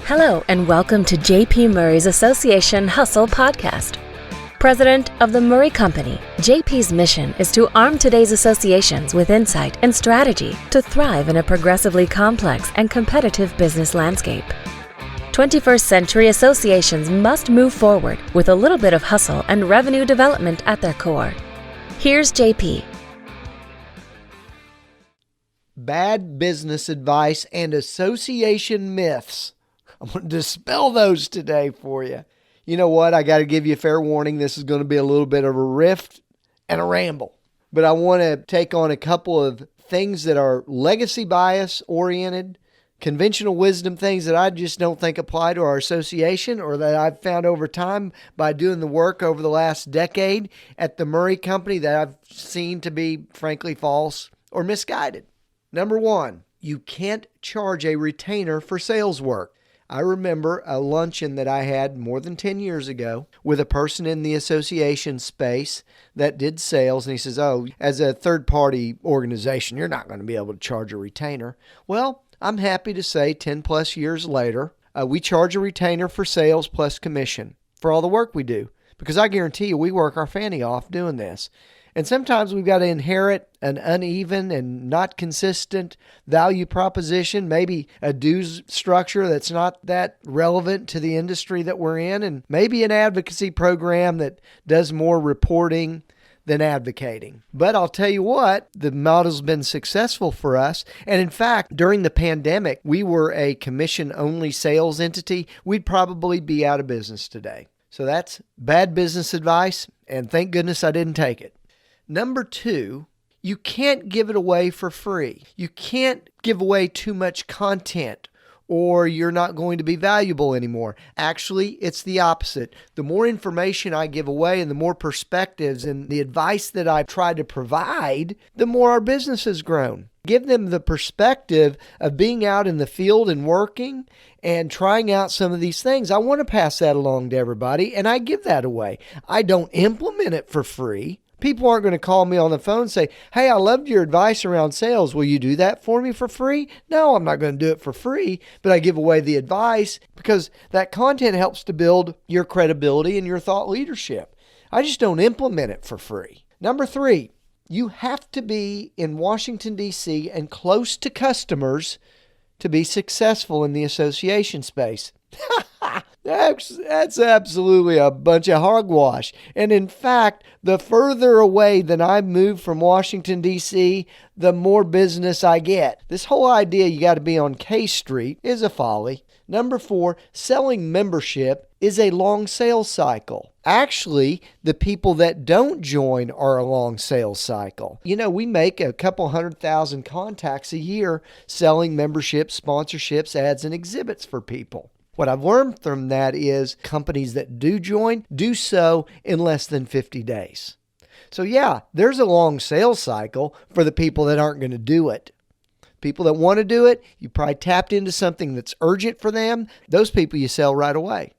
Hello and welcome to JP Murray's Association Hustle Podcast. President of the Murray Company, JP's mission is to arm today's associations with insight and strategy to thrive in a progressively complex and competitive business landscape. 21st century associations must move forward with a little bit of hustle and revenue development at their core. Here's JP. Bad business advice and association myths. I'm going to dispel those today for you. You know what? I got to give you a fair warning. This is going to be a little bit of a riff and a ramble. But I want to take on a couple of things that are legacy bias oriented, conventional wisdom things that I just don't think apply to our association or that I've found over time by doing the work over the last decade at the Murray Company that I've seen to be frankly false or misguided. Number one, you can't charge a retainer for sales work. I remember a luncheon that I had more than 10 years ago with a person in the association space that did sales. And he says, as a third-party organization, you're not going to be able to charge a retainer. Well, I'm happy to say 10 plus years later, we charge a retainer for sales plus commission for all the work we do. Because I guarantee you, we work our fanny off doing this. And sometimes we've got to inherit an uneven and not consistent value proposition, maybe a dues structure that's not that relevant to the industry that we're in, and maybe an advocacy program that does more reporting than advocating. But I'll tell you what, the model's been successful for us. And in fact, during the pandemic, we were a commission-only sales entity. We'd probably be out of business today. So that's bad business advice, and thank goodness I didn't take it. Number two, you can't give it away for free. You can't give away too much content or you're not going to be valuable anymore. Actually, it's the opposite. The more information I give away and the more perspectives and the advice that I've tried to provide, the more our business has grown. Give them the perspective of being out in the field and working and trying out some of these things. I want to pass that along to everybody, and I give that away. I don't implement it for free. People aren't going to call me on the phone and say, hey, I loved your advice around sales. Will you do that for me for free? No, I'm not going to do it for free, but I give away the advice because that content helps to build your credibility and your thought leadership. I just don't implement it for free. Number three, you have to be in Washington, D.C. and close to customers to be successful in the association space. That's absolutely a bunch of hogwash. And in fact, the further away that I move from Washington, D.C., the more business I get. This whole idea you got to be on K Street is a folly. Number four, selling membership is a long sales cycle. Actually, the people that don't join are a long sales cycle. You know, we make a couple 100,000 contacts a year selling memberships, sponsorships, ads, and exhibits for people. What I've learned from that is companies that do join do so in less than 50 days. So yeah, there's a long sales cycle for the people that aren't going to do it. People that want to do it, you probably tapped into something that's urgent for them. Those people you sell right away.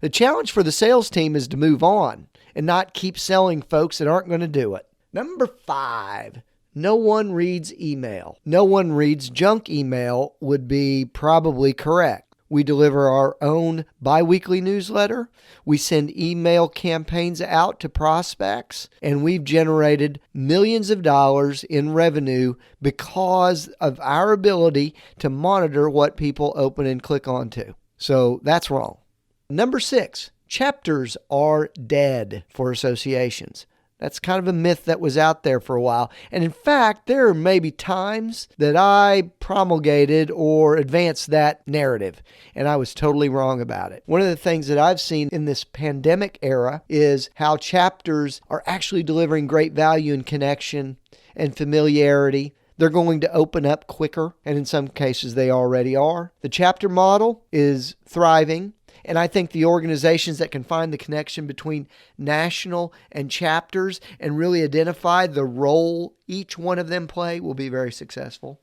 The challenge for the sales team is to move on and not keep selling folks that aren't going to do it. Number five, no one reads email. No one reads junk email would be probably correct. We deliver our own biweekly newsletter. We send email campaigns out to prospects, and we've generated millions of dollars in revenue because of our ability to monitor what people open and click onto. So that's wrong. Number six, chapters are dead for associations. That's kind of a myth that was out there for a while. And in fact, there are maybe times that I promulgated or advanced that narrative, and I was totally wrong about it. One of the things that I've seen in this pandemic era is how chapters are actually delivering great value and connection and familiarity. They're going to open up quicker, and in some cases they already are. The chapter model is thriving. And I think the organizations that can find the connection between national and chapters and really identify the role each one of them play will be very successful.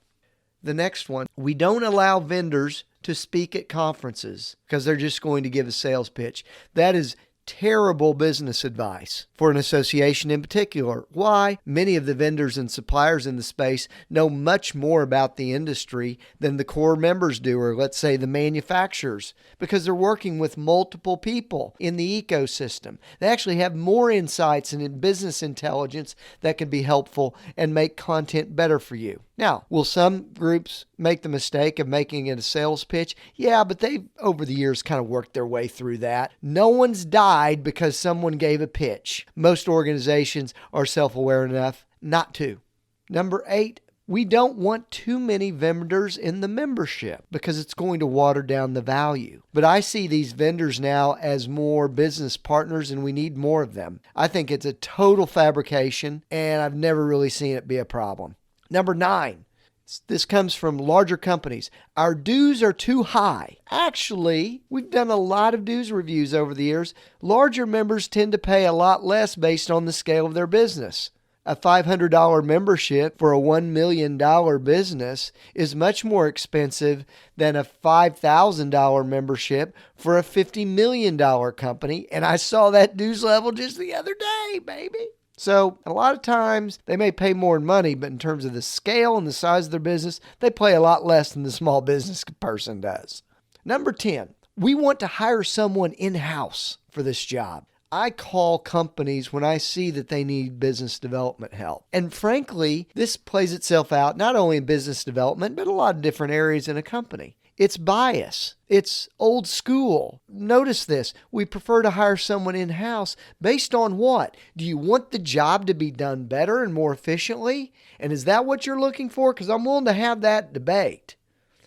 The next one, we don't allow vendors to speak at conferences because they're just going to give a sales pitch. That is terrible business advice for an association in particular. Why? Many of the vendors and suppliers in the space know much more about the industry than the core members do, or let's say the manufacturers, because they're working with multiple people in the ecosystem. They actually have more insights and business intelligence that can be helpful and make content better for you. Now, will some groups make the mistake of making it a sales pitch? Yeah, but they've over the years kind of worked their way through that. No one's died because someone gave a pitch. Most organizations are self-aware enough not to. Number 8, we don't want too many vendors in the membership because it's going to water down the value. But I see these vendors now as more business partners, and we need more of them. I think it's a total fabrication, and I've never really seen it be a problem. Number 9, this comes from larger companies. Our dues are too high. Actually, we've done a lot of dues reviews over the years. Larger members tend to pay a lot less based on the scale of their business. A $500 membership for a $1 million business is much more expensive than a $5,000 membership for a $50 million company. And I saw that dues level just the other day, baby. So a lot of times they may pay more in money, but in terms of the scale and the size of their business, they pay a lot less than the small business person does. Number 10, we want to hire someone in-house for this job. I call companies when I see that they need business development help. And frankly, this plays itself out not only in business development, but a lot of different areas in a company. It's bias. It's old school. Notice this. We prefer to hire someone in-house based on what? Do you want the job to be done better and more efficiently? And is that what you're looking for? Because I'm willing to have that debate.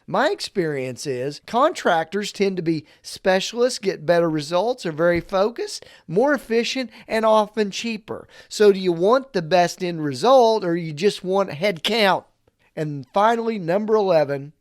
My experience is contractors tend to be specialists, get better results, are very focused, more efficient, and often cheaper. So do you want the best end result, or you just want head count? And finally, number 11,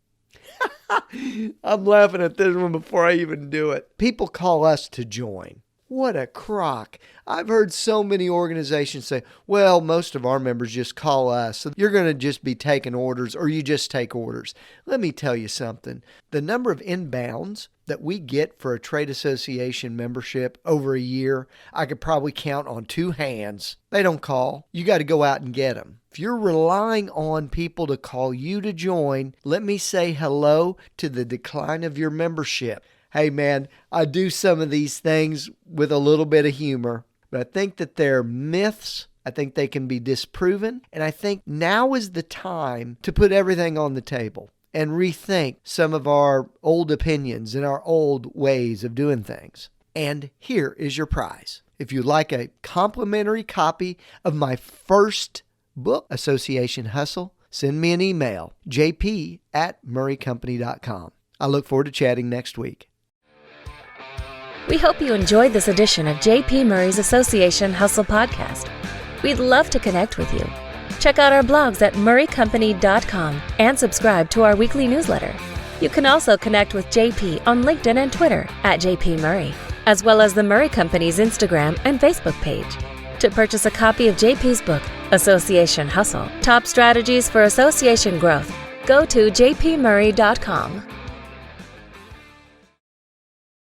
I'm laughing at this one before I even do it. People call us to join. What a crock. I've heard so many organizations say, well, most of our members just call us. So you're going to just be taking orders, or you just take orders. Let me tell you something. The number of inbounds that we get for a trade association membership over a year, I could probably count on 2 hands. They don't call. You got to go out and get them. If you're relying on people to call you to join, let me say hello to the decline of your membership. Hey man, I do some of these things with a little bit of humor, but I think that they're myths. I think they can be disproven. And I think now is the time to put everything on the table and rethink some of our old opinions and our old ways of doing things. And here is your prize. If you'd like a complimentary copy of my first book, Association Hustle, send me an email, jp@murraycompany.com. I look forward to chatting next week. We hope you enjoyed this edition of J.P. Murray's Association Hustle Podcast. We'd love to connect with you. Check out our blogs at murraycompany.com and subscribe to our weekly newsletter. You can also connect with JP on LinkedIn and Twitter @JP Murray, as well as the Murray Company's Instagram and Facebook page. To purchase a copy of JP's book, Association Hustle, Top Strategies for Association Growth, go to jpmurray.com.